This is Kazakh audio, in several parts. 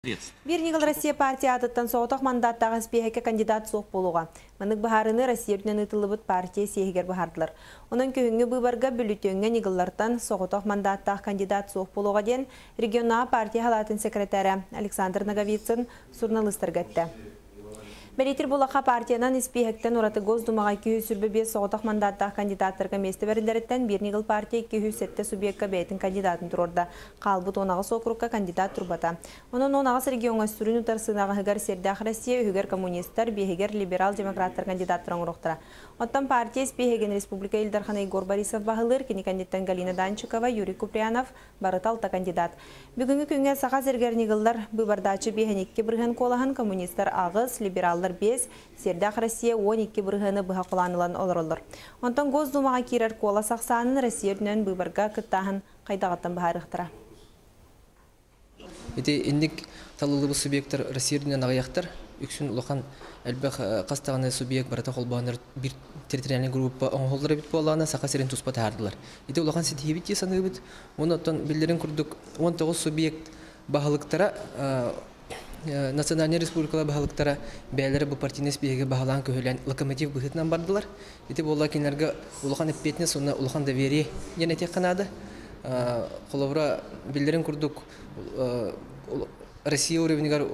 Бирнигал Россия партия атыттан соғытақ мандаттағы спехеке кандидат соқ болуға. Мынык бахарыны Россия бүтінен ұтылыбыт партия сехегер бахардылар. Оның көхінгі бұйбарға бүлітеңге нигыллартан соғытақ мандаттағы кандидат соқ болуға ден регионал партия халатын секретары Александр Наговицын журналистер гетті. Бәлетір болақа партиядан испехектен ораты Госдумаға 245 соғытақ мандаттағы кандидаттарға месті берілдеріттен Бирнигал партия 207 субъектка бәйтін кандидатын тұрорда. Қалбыт онағыз округка кандидат тұрбата. Оның онағыз регионға сүрін ұтарсынаға хығар сердақ Россия, үгер коммунистер, бейгер либерал-демократтар кандидаттырын ұрықтыра. Оттан партия испехеген Республика Илдархан Егор Борисов бағылыр, кені кандидаттан Галина Данчикова, Юрий Куприянов, барыталта кандидат. Бүгінгі күнге саға зергернигылдар бұйбардачы бейхенекке бірген колахан коммунистер ағыз, либералдар 5, сердақ Россия 12 біргені бұға қоланылан олырылыр. Онтан Госдумаға керер кола сақсанын Россия дүнен бұйбарға күттағын қайдағаттан бағарықтыра. Индик талылы субъекттар Россия дүнен ағаяқтар, үксін ұлақан әлбәқ қастағаны субъект барата қолбағандар бір территориальный группа оңғолдары бит болағына сақа серен тұспа тағардылар. Ұлақан сетхебет есаны бит, оны оттан білдерін күрдік 19 субъект бағылықтара Национальный республикалар бағылықтара бәлері бұл партийный спеге бағалан көхілен локомотив бұғытынан бардылар. Бұл кенлерге ұлақан әппетіне соны ұлақан доверие ене тек қанады. Қолауыра білдерін күрдік Россия уровенігер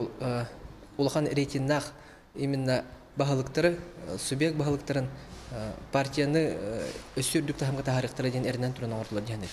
улахан рейтиннах именно бағалықтары, субъект бағалықтарын партияны өсірдік тахамға тахарықтары ден әрінен тұрын ауыртылар дегенде.